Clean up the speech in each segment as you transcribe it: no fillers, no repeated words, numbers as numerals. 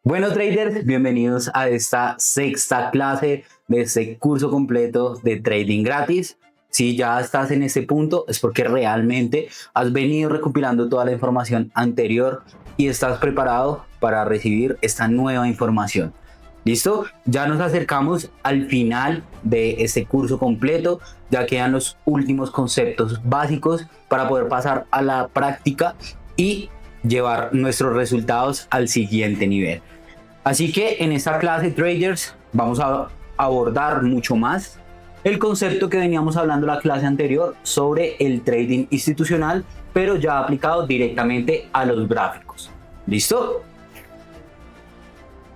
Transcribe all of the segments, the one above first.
Bueno, traders, bienvenidos a esta sexta clase de este curso completo de trading gratis. Si ya estás en este punto es porque realmente has venido recopilando toda la información anterior y estás preparado para recibir esta nueva información. ¿Listo? Ya nos acercamos al final de este curso completo. Ya quedan los últimos conceptos básicos para poder pasar a la práctica y llevar nuestros resultados al siguiente nivel. Así que en esta clase traders vamos a abordar mucho más el concepto que veníamos hablando en la clase anterior sobre el trading institucional, pero ya aplicado directamente a los gráficos. ¿Listo?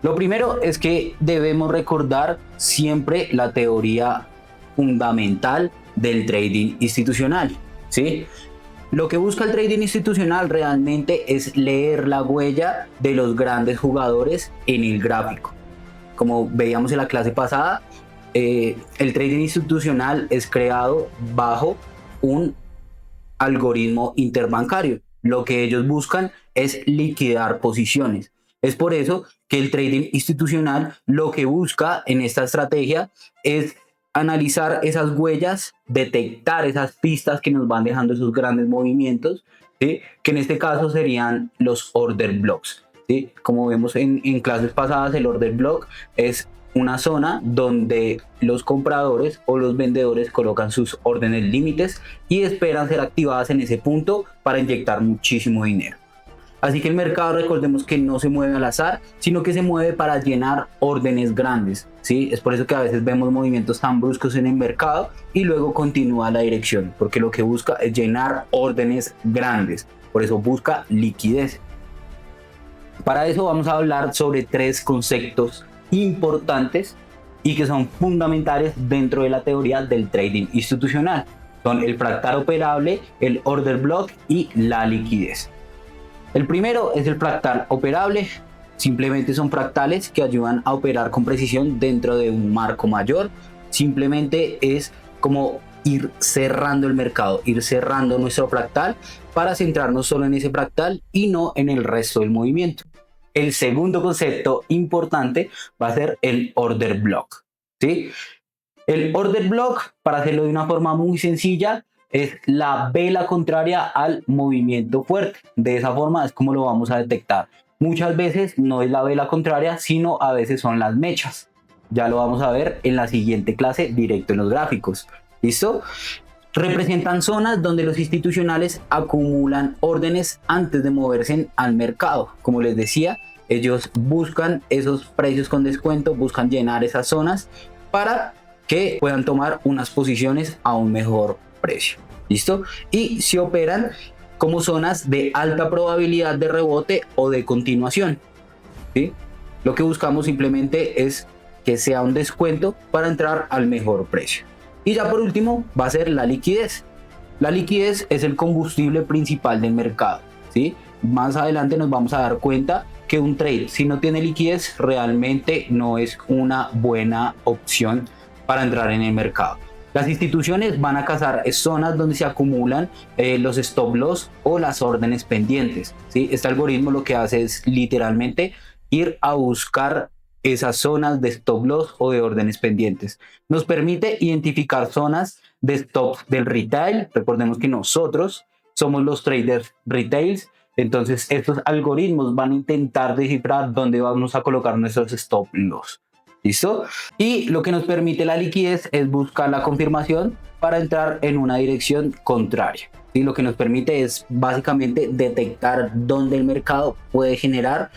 Lo primero es que debemos recordar siempre la teoría fundamental del trading institucional, ¿sí? Lo que busca el trading institucional realmente es leer la huella de los grandes jugadores en el gráfico. Como veíamos en la clase pasada, el trading institucional es creado bajo un algoritmo interbancario. Lo que ellos buscan es liquidar posiciones. Es por eso que el trading institucional lo que busca en esta estrategia es analizar esas huellas, detectar esas pistas que nos van dejando esos grandes movimientos, ¿sí? Que en este caso serían los order blocks, ¿sí? Como vemos en clases pasadas, el order block es una zona donde los compradores o los vendedores colocan sus órdenes límites y esperan ser activadas en ese punto para inyectar muchísimo dinero. Así que el mercado, recordemos que no se mueve al azar, sino que se mueve para llenar órdenes grandes, ¿sí? Es por eso que a veces vemos movimientos tan bruscos en el mercado y luego continúa la dirección, porque lo que busca es llenar órdenes grandes, por eso busca liquidez. Para eso vamos a hablar sobre tres conceptos importantes y que son fundamentales dentro de la teoría del trading institucional. Son el fractal operable, el order block y la liquidez. El primero es el fractal operable. Simplemente son fractales que ayudan a operar con precisión dentro de un marco mayor. Simplemente es como ir cerrando el mercado, ir cerrando nuestro fractal para centrarnos solo en ese fractal y no en el resto del movimiento. El segundo concepto importante va a ser el order block, ¿sí? El order block, para hacerlo de una forma muy sencilla, es la vela contraria al movimiento fuerte. De esa forma es como lo vamos a detectar. Muchas veces no es la vela contraria, sino a veces son las mechas. Ya lo vamos a ver en la siguiente clase directo en los gráficos. ¿Listo? Representan zonas donde los institucionales acumulan órdenes antes de moverse al mercado. Como les decía, ellos buscan esos precios con descuento, buscan llenar esas zonas para que puedan tomar unas posiciones a un mejor precio. ¿Listo? Y se operan como zonas de alta probabilidad de rebote o de continuación, ¿sí? Lo que buscamos simplemente es que sea un descuento para entrar al mejor precio. Y ya por último va a ser la liquidez. La liquidez es el combustible principal del mercado, ¿sí? Más adelante nos vamos a dar cuenta que un trade, si no tiene liquidez, realmente no es una buena opción para entrar en el mercado. Las instituciones van a cazar zonas donde se acumulan los stop loss o las órdenes pendientes, ¿sí? Este algoritmo lo que hace es literalmente ir a buscar esas zonas de stop loss o de órdenes pendientes. Nos permite identificar zonas de stop del retail. Recordemos que nosotros somos los traders retails. Entonces estos algoritmos van a intentar descifrar dónde vamos a colocar nuestros stop loss. ¿Listo? Y lo que nos permite la liquidez es buscar la confirmación para entrar en una dirección contraria. ¿Sí? Lo que nos permite es básicamente detectar dónde el mercado puede generar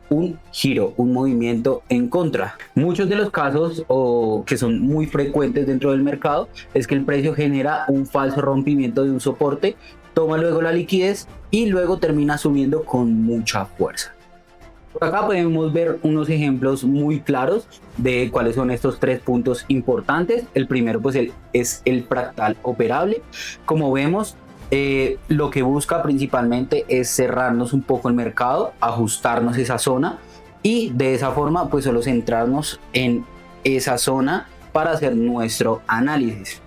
un giro, un movimiento en contra. Muchos de los casos que son muy frecuentes dentro del mercado es que el precio genera un falso rompimiento de un soporte, toma luego la liquidez y luego termina subiendo con mucha fuerza. Por acá podemos ver unos ejemplos muy claros de cuáles son estos tres puntos importantes. El primero pues es el fractal operable. Como vemos, lo que busca principalmente es cerrarnos un poco el mercado, ajustarnos esa zona y de esa forma pues solo centrarnos en esa zona para hacer nuestro análisis.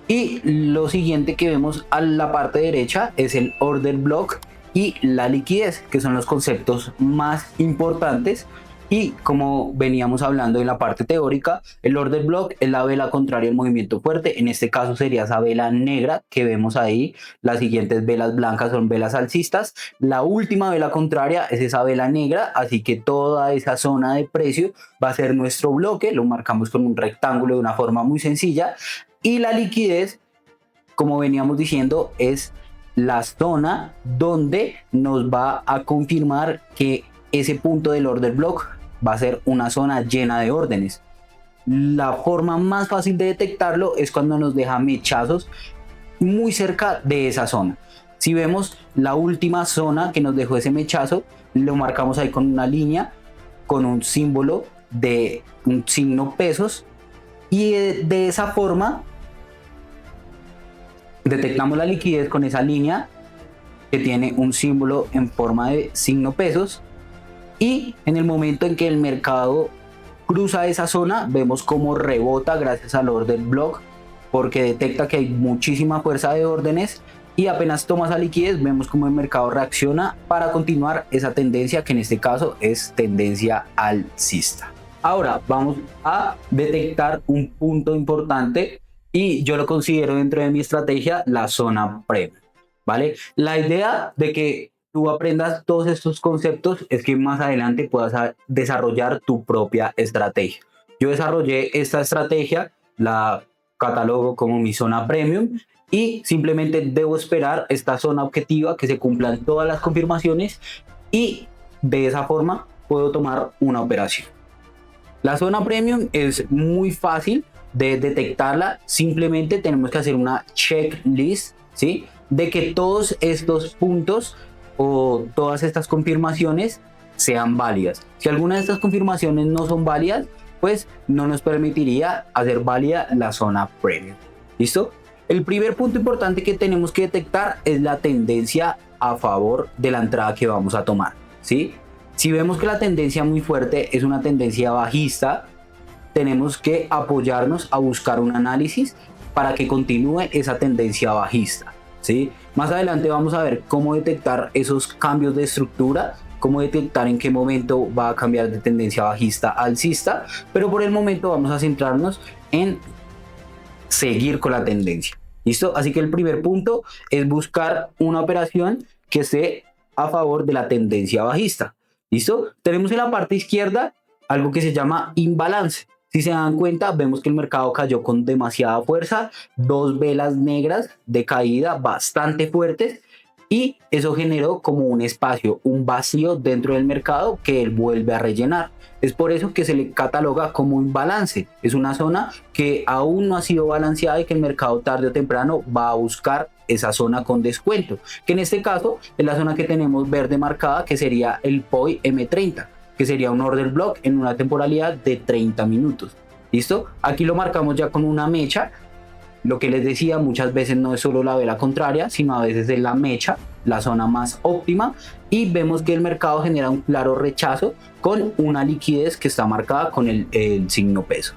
Y lo siguiente que vemos a la parte derecha es el order block y la liquidez, que son los conceptos más importantes Y como veníamos hablando en la parte teórica, el order block es la vela contraria al movimiento fuerte. En este caso sería esa vela negra que vemos ahí. Las siguientes velas blancas son velas alcistas. La última vela contraria es esa vela negra, así que toda esa zona de precio va a ser nuestro bloque. Lo marcamos con un rectángulo de una forma muy sencilla. Y la liquidez, como veníamos diciendo, es la zona donde nos va a confirmar que ese punto del order block va a ser una zona llena de órdenes. La forma más fácil de detectarlo es cuando nos deja mechazos muy cerca de esa zona. Si vemos la última zona que nos dejó ese mechazo, lo marcamos ahí con una línea, con un símbolo de un signo pesos, y de esa forma detectamos la liquidez con esa línea que tiene un símbolo en forma de signo pesos. Y en el momento en que el mercado cruza esa zona, vemos cómo rebota gracias al order block, porque detecta que hay muchísima fuerza de órdenes, y apenas toma esa liquidez, vemos cómo el mercado reacciona para continuar esa tendencia, que en este caso es tendencia alcista. Ahora vamos a detectar un punto importante, y yo lo considero dentro de mi estrategia la zona premium, ¿vale? La idea de que tú aprendas todos estos conceptos es que más adelante puedas desarrollar tu propia estrategia. Yo desarrollé esta estrategia, la catalogo como mi zona premium, y simplemente debo esperar esta zona objetiva que se cumplan todas las confirmaciones, y de esa forma puedo tomar una operación. La zona premium es muy fácil de detectarla, simplemente tenemos que hacer una checklist, ¿sí?, de que todos estos puntos o todas estas confirmaciones sean válidas. Si alguna de estas confirmaciones no son válidas, pues no nos permitiría hacer válida la zona premium. ¿Listo? El primer punto importante que tenemos que detectar es la tendencia a favor de la entrada que vamos a tomar, ¿sí? Si vemos que la tendencia muy fuerte es una tendencia bajista, tenemos que apoyarnos a buscar un análisis para que continúe esa tendencia bajista, ¿sí? Más adelante vamos a ver cómo detectar esos cambios de estructura, cómo detectar en qué momento va a cambiar de tendencia bajista a alcista, pero por el momento vamos a centrarnos en seguir con la tendencia. ¿Listo? Así que el primer punto es buscar una operación que esté a favor de la tendencia bajista. ¿Listo? Tenemos en la parte izquierda algo que se llama imbalance. Si se dan cuenta, vemos que el mercado cayó con demasiada fuerza, dos velas negras de caída bastante fuertes, y eso generó como un espacio, un vacío dentro del mercado que él vuelve a rellenar. Es por eso que se le cataloga como imbalance. Es una zona que aún no ha sido balanceada y que el mercado tarde o temprano va a buscar esa zona con descuento, que en este caso es la zona que tenemos verde marcada, que sería el POI M30, que sería un order block en una temporalidad de 30 minutos. ¿Listo? Aquí lo marcamos ya con una mecha. Lo que les decía, muchas veces no es solo la vela contraria, sino a veces es la mecha, la zona más óptima, y vemos que el mercado genera un claro rechazo con una liquidez que está marcada con el signo pesos.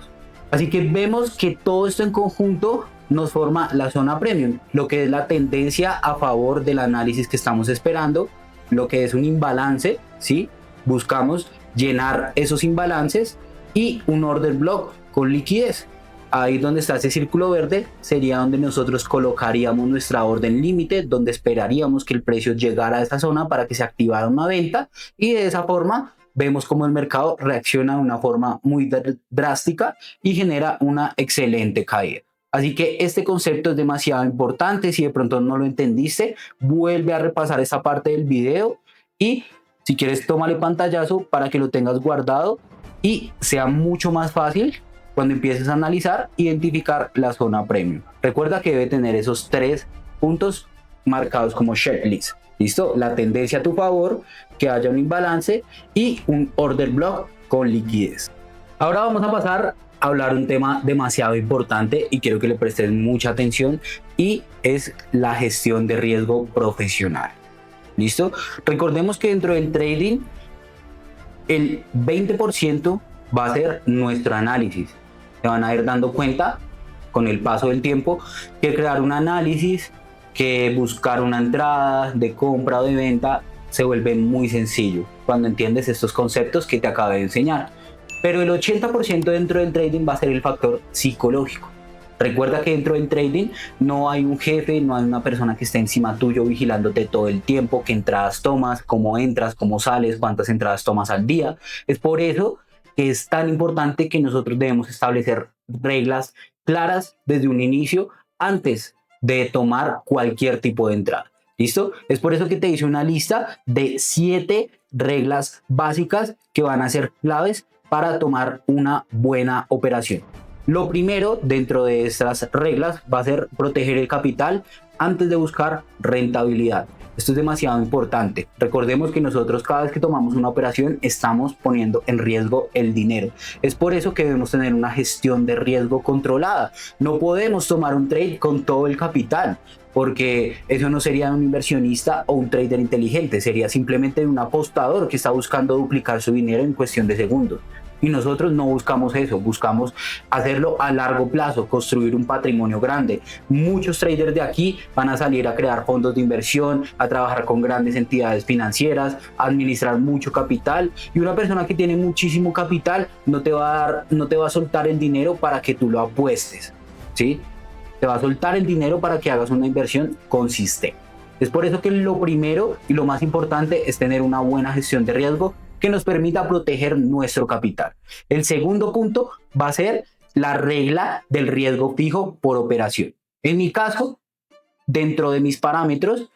Así que vemos que todo esto en conjunto nos forma la zona premium, lo que es la tendencia a favor del análisis que estamos esperando, lo que es un imbalance, ¿sí? Buscamos llenar esos imbalances, y un order block con liquidez. Ahí donde está ese círculo verde sería donde nosotros colocaríamos nuestra orden límite, donde esperaríamos que el precio llegara a esa zona para que se activara una venta, y de esa forma vemos cómo el mercado reacciona de una forma muy drástica y genera una excelente caída. Así que este concepto es demasiado importante. Si de pronto no lo entendiste, vuelve a repasar esta parte del video, y si quieres tómale pantallazo para que lo tengas guardado y sea mucho más fácil cuando empieces a analizar, identificar la zona premium. Recuerda que debe tener esos 3 puntos marcados como checklist. ¿Listo? La tendencia a tu favor, que haya un imbalance y un order block con liquidez. Ahora vamos a pasar a hablar un tema demasiado importante y quiero que le prestes mucha atención, y es la gestión de riesgo profesional. ¿Listo? Recordemos que dentro del trading el 20% va a ser nuestro análisis. Se van a ir dando cuenta con el paso del tiempo que crear un análisis, que buscar una entrada de compra o de venta, se vuelve muy sencillo cuando entiendes estos conceptos que te acabé de enseñar. Pero el 80% dentro del trading va a ser el factor psicológico. Recuerda que dentro del trading no hay un jefe, no hay una persona que esté encima tuyo vigilándote todo el tiempo, qué entradas tomas, cómo entras, cómo sales, cuántas entradas tomas al día. Es por eso que es tan importante que nosotros debemos establecer reglas claras desde un inicio antes de tomar cualquier tipo de entrada. ¿Listo? Es por eso que te hice una lista de 7 reglas básicas que van a ser claves para tomar una buena operación. Lo primero dentro de estas reglas va a ser proteger el capital antes de buscar rentabilidad. Esto es demasiado importante. Recordemos que nosotros cada vez que tomamos una operación estamos poniendo en riesgo el dinero. Es por eso que debemos tener una gestión de riesgo controlada. No podemos tomar un trade con todo el capital, porque eso no sería un inversionista o un trader inteligente, sería simplemente un apostador que está buscando duplicar su dinero en cuestión de segundos. Y nosotros no buscamos eso, buscamos hacerlo a largo plazo, construir un patrimonio grande. Muchos traders de aquí van a salir a crear fondos de inversión, a trabajar con grandes entidades financieras, a administrar mucho capital. Y una persona que tiene muchísimo capital no te va a soltar el dinero para que tú lo apuestes, ¿sí? Te va a soltar el dinero para que hagas una inversión consistente. Es por eso que lo primero y lo más importante es tener una buena gestión de riesgo que nos permita proteger nuestro capital. El segundo punto va a ser la regla del riesgo fijo por operación. En mi caso, dentro de mis parámetros,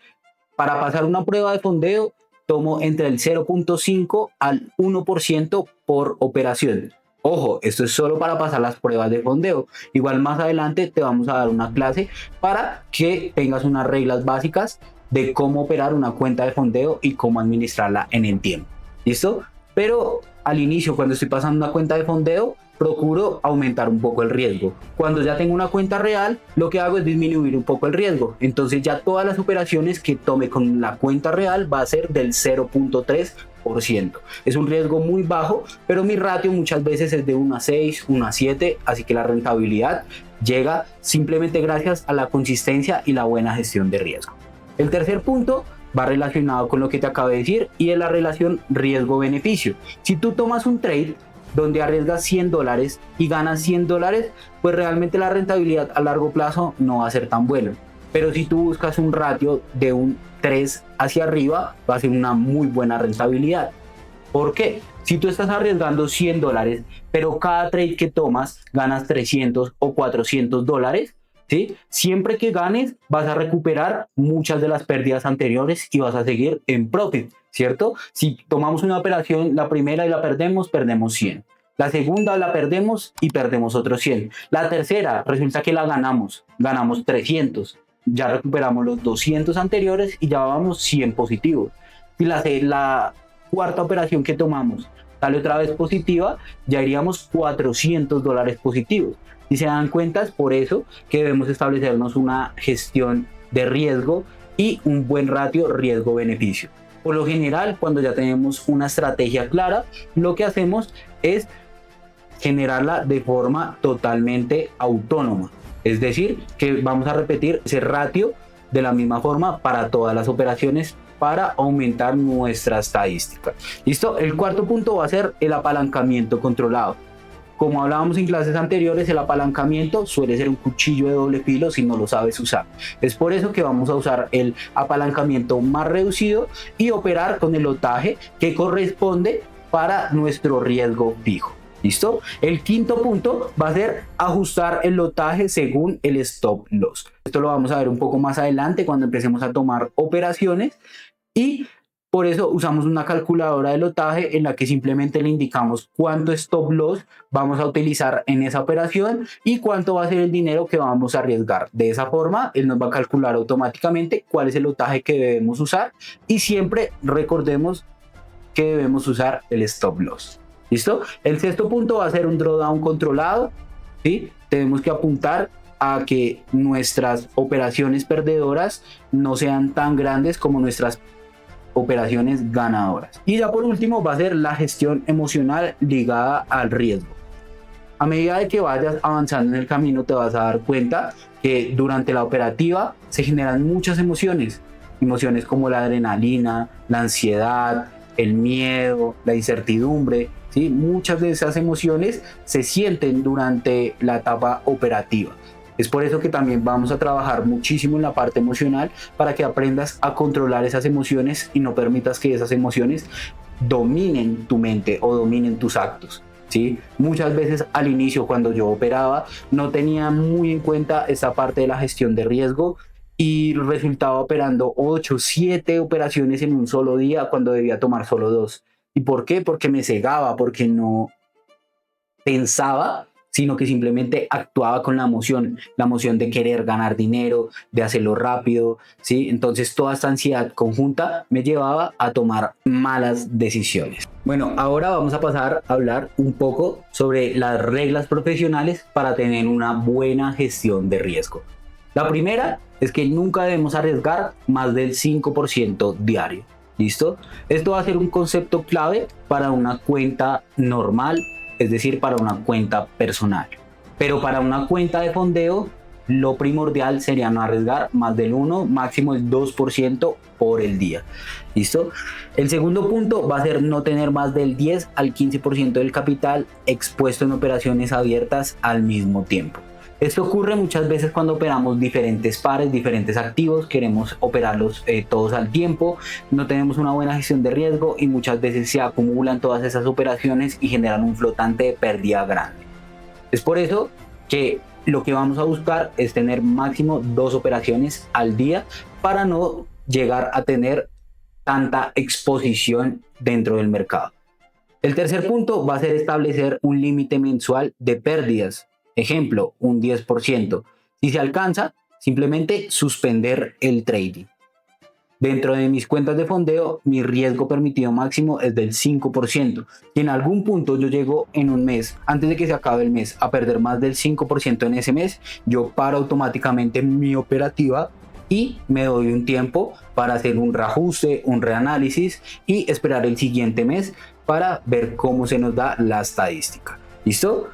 para pasar una prueba de fondeo, tomo entre el 0.5 al 1% por operación. Ojo, esto es solo para pasar las pruebas de fondeo. Igual más adelante te vamos a dar una clase para que tengas unas reglas básicas de cómo operar una cuenta de fondeo y cómo administrarla en el tiempo. ¿Listo? Pero al inicio, cuando estoy pasando una cuenta de fondeo, procuro aumentar un poco el riesgo. Cuando ya tengo una cuenta real, lo que hago es disminuir un poco el riesgo. Entonces ya todas las operaciones que tome con la cuenta real va a ser del 0.3%. Es un riesgo muy bajo, pero mi ratio muchas veces es de 1 a 6, 1 a 7, así que la rentabilidad llega simplemente gracias a la consistencia y la buena gestión de riesgo. El tercer punto va relacionado con lo que te acabo de decir y es la relación riesgo-beneficio. Si tú tomas un trade donde arriesgas $100 y ganas $100, pues realmente la rentabilidad a largo plazo no va a ser tan buena. Pero si tú buscas un ratio de un 3 hacia arriba, va a ser una muy buena rentabilidad. ¿Por qué? Si tú estás arriesgando $100, pero cada trade que tomas ganas $300 o $400, ¿sí? Siempre que ganes vas a recuperar muchas de las pérdidas anteriores y vas a seguir en profit, ¿cierto? Si tomamos una operación, la primera y la perdemos, perdemos 100. La segunda la perdemos y perdemos otros 100. La tercera resulta que la ganamos 300. Ya recuperamos los 200 anteriores y ya vamos 100 positivos. Si la cuarta operación que tomamos sale otra vez positiva, ya iríamos $400 positivos. Si se dan cuenta, es por eso que debemos establecernos una gestión de riesgo y un buen ratio riesgo-beneficio. Por lo general, cuando ya tenemos una estrategia clara, lo que hacemos es generarla de forma totalmente autónoma. Es decir, que vamos a repetir ese ratio de la misma forma para todas las operaciones para aumentar nuestra estadística. ¿Listo? El cuarto punto va a ser el apalancamiento controlado. Como hablábamos en clases anteriores, el apalancamiento suele ser un cuchillo de doble filo si no lo sabes usar. Es por eso que vamos a usar el apalancamiento más reducido y operar con el lotaje que corresponde para nuestro riesgo fijo. ¿Listo? El quinto punto va a ser ajustar el lotaje según el stop loss. Esto lo vamos a ver un poco más adelante cuando empecemos a tomar operaciones y por eso usamos una calculadora de lotaje en la que simplemente le indicamos cuánto stop loss vamos a utilizar en esa operación y cuánto va a ser el dinero que vamos a arriesgar. De esa forma, él nos va a calcular automáticamente cuál es el lotaje que debemos usar y siempre recordemos que debemos usar el stop loss. ¿Listo? El sexto punto va a ser un drawdown controlado, ¿sí? Tenemos que apuntar a que nuestras operaciones perdedoras no sean tan grandes como nuestras operaciones ganadoras. Y ya por último va a ser la gestión emocional ligada al riesgo. A medida de que vayas avanzando en el camino te vas a dar cuenta que durante la operativa se generan muchas emociones. Emociones como la adrenalina, la ansiedad, el miedo, la incertidumbre, ¿sí? Muchas de esas emociones se sienten durante la etapa operativa. Es por eso que también vamos a trabajar muchísimo en la parte emocional para que aprendas a controlar esas emociones y no permitas que esas emociones dominen tu mente o dominen tus actos. ¿Sí? Muchas veces al inicio, cuando yo operaba, no tenía muy en cuenta esa parte de la gestión de riesgo y resultaba operando 8, 7 operaciones en un solo día cuando debía tomar solo 2. ¿Y por qué? Porque me cegaba, porque no pensaba, sino que simplemente actuaba con la emoción de querer ganar dinero, de hacerlo rápido, ¿sí? Entonces toda esta ansiedad conjunta me llevaba a tomar malas decisiones. Bueno, ahora vamos a pasar a hablar un poco sobre las reglas profesionales para tener una buena gestión de riesgo. La primera es que nunca debemos arriesgar más del 5% diario. ¿Listo? Esto va a ser un concepto clave para una cuenta normal, es decir, para una cuenta personal. Pero para una cuenta de fondeo, lo primordial sería no arriesgar más del 1, máximo el 2% por el día. ¿Listo? El segundo punto va a ser no tener más del 10 al 15% del capital expuesto en operaciones abiertas al mismo tiempo. Esto ocurre muchas veces cuando operamos diferentes pares, diferentes activos, queremos operarlos todos al tiempo, no tenemos una buena gestión de riesgo y muchas veces se acumulan todas esas operaciones y generan un flotante de pérdida grande. Es por eso que lo que vamos a buscar es tener máximo 2 operaciones al día para no llegar a tener tanta exposición dentro del mercado. El tercer punto va a ser establecer un límite mensual de pérdidas. Ejemplo, un 10%. Si se alcanza, simplemente suspender el trading. Dentro de mis cuentas de fondeo, mi riesgo permitido máximo es del 5%. Si en algún punto yo llego en un mes, antes de que se acabe el mes, a perder más del 5% en ese mes, yo paro automáticamente mi operativa y me doy un tiempo para hacer un reajuste, un reanálisis y esperar el siguiente mes para ver cómo se nos da la estadística. ¿Listo?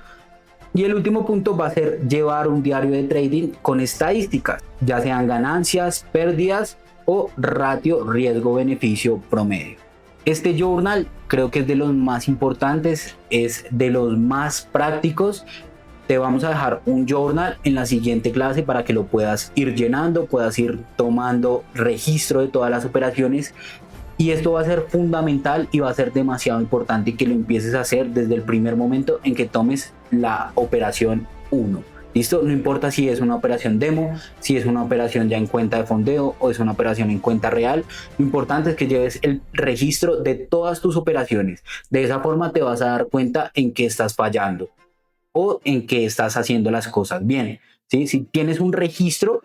Y el último punto va a ser llevar un diario de trading con estadísticas, ya sean ganancias, pérdidas o ratio riesgo-beneficio promedio. Este journal creo que es de los más importantes, es de los más prácticos. Te vamos a dejar un journal en la siguiente clase para que lo puedas ir llenando, puedas ir tomando registro de todas las operaciones. Y esto va a ser fundamental y va a ser demasiado importante que lo empieces a hacer desde el primer momento en que tomes la operación 1. ¿Listo? No importa si es una operación demo, si es una operación ya en cuenta de fondeo o es una operación en cuenta real. Lo importante es que lleves el registro de todas tus operaciones. De esa forma te vas a dar cuenta en qué estás fallando o en qué estás haciendo las cosas bien. ¿Sí? Si tienes un registro,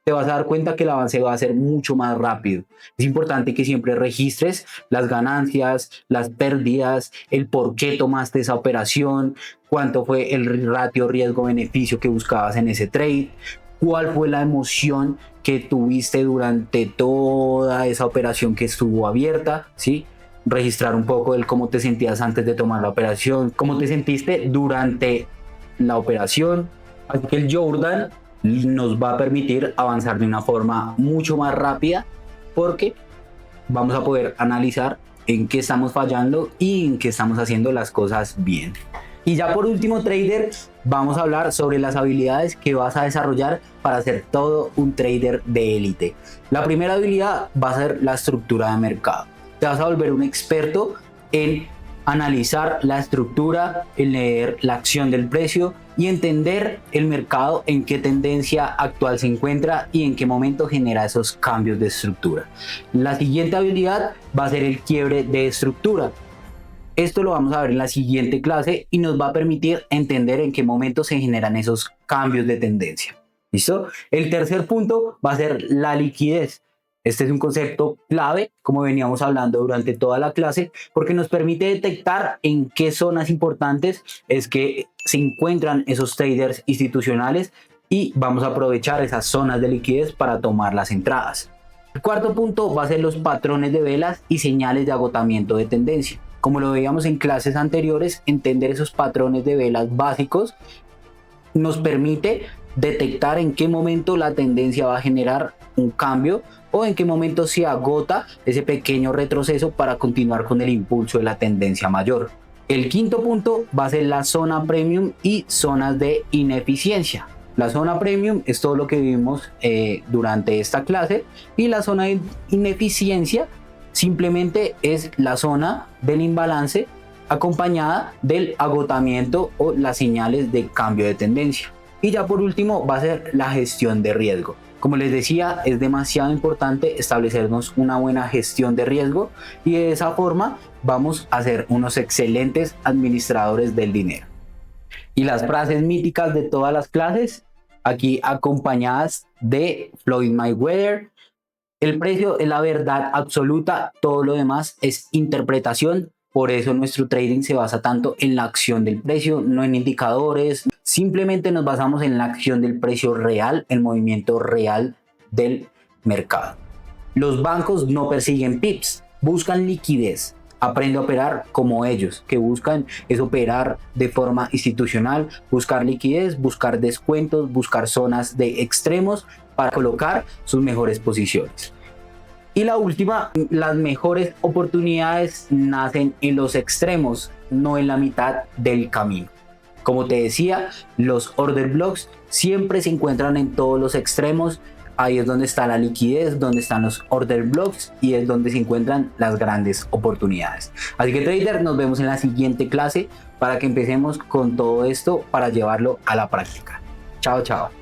te vas a dar cuenta que el avance va a ser mucho más rápido. Es importante que siempre registres las ganancias, las pérdidas, el por qué tomaste esa operación, cuánto fue el ratio riesgo-beneficio que buscabas en ese trade, cuál fue la emoción que tuviste durante toda esa operación que estuvo abierta, ¿sí? Registrar un poco el cómo te sentías antes de tomar la operación, cómo te sentiste durante la operación. Así que el journal nos va a permitir avanzar de una forma mucho más rápida porque vamos a poder analizar en qué estamos fallando y en qué estamos haciendo las cosas bien. Y ya por último, trader, vamos a hablar sobre las habilidades que vas a desarrollar para ser todo un trader de élite. La primera habilidad va a ser la estructura de mercado. Te vas a volver un experto en analizar la estructura, en leer la acción del precio y entender el mercado, en qué tendencia actual se encuentra y en qué momento genera esos cambios de estructura. La siguiente habilidad va a ser el quiebre de estructura. Esto lo vamos a ver en la siguiente clase y nos va a permitir entender en qué momento se generan esos cambios de tendencia. ¿Listo? El tercer punto va a ser la liquidez. Este es un concepto clave, como veníamos hablando durante toda la clase, porque nos permite detectar en qué zonas importantes es que se encuentran esos traders institucionales y vamos a aprovechar esas zonas de liquidez para tomar las entradas. El cuarto punto va a ser los patrones de velas y señales de agotamiento de tendencia. Como lo veíamos en clases anteriores, entender esos patrones de velas básicos nos permite detectar en qué momento la tendencia va a generar un cambio o en qué momento se agota ese pequeño retroceso para continuar con el impulso de la tendencia mayor. El quinto punto va a ser la zona premium y zonas de ineficiencia. La zona premium es todo lo que vimos durante esta clase, y la zona de ineficiencia simplemente es la zona del imbalance acompañada del agotamiento o las señales de cambio de tendencia. Y ya por último va a ser la gestión de riesgo. Como les decía, es demasiado importante establecernos una buena gestión de riesgo, y de esa forma vamos a ser unos excelentes administradores del dinero. Y las frases míticas de todas las clases, aquí acompañadas de Floyd Mayweather: el precio es la verdad absoluta, todo lo demás es interpretación. Por eso nuestro trading se basa tanto en la acción del precio, no en indicadores. Simplemente nos basamos en la acción del precio real, el movimiento real del mercado. Los bancos no persiguen pips, buscan liquidez. Aprende a operar como ellos, que buscan es operar de forma institucional, buscar liquidez, buscar descuentos, buscar zonas de extremos para colocar sus mejores posiciones. Y la última, las mejores oportunidades nacen en los extremos, no en la mitad del camino. Como te decía, los order blocks siempre se encuentran en todos los extremos. Ahí es donde está la liquidez, donde están los order blocks, y es donde se encuentran las grandes oportunidades. Así que trader, nos vemos en la siguiente clase para que empecemos con todo esto para llevarlo a la práctica. Chao, chao.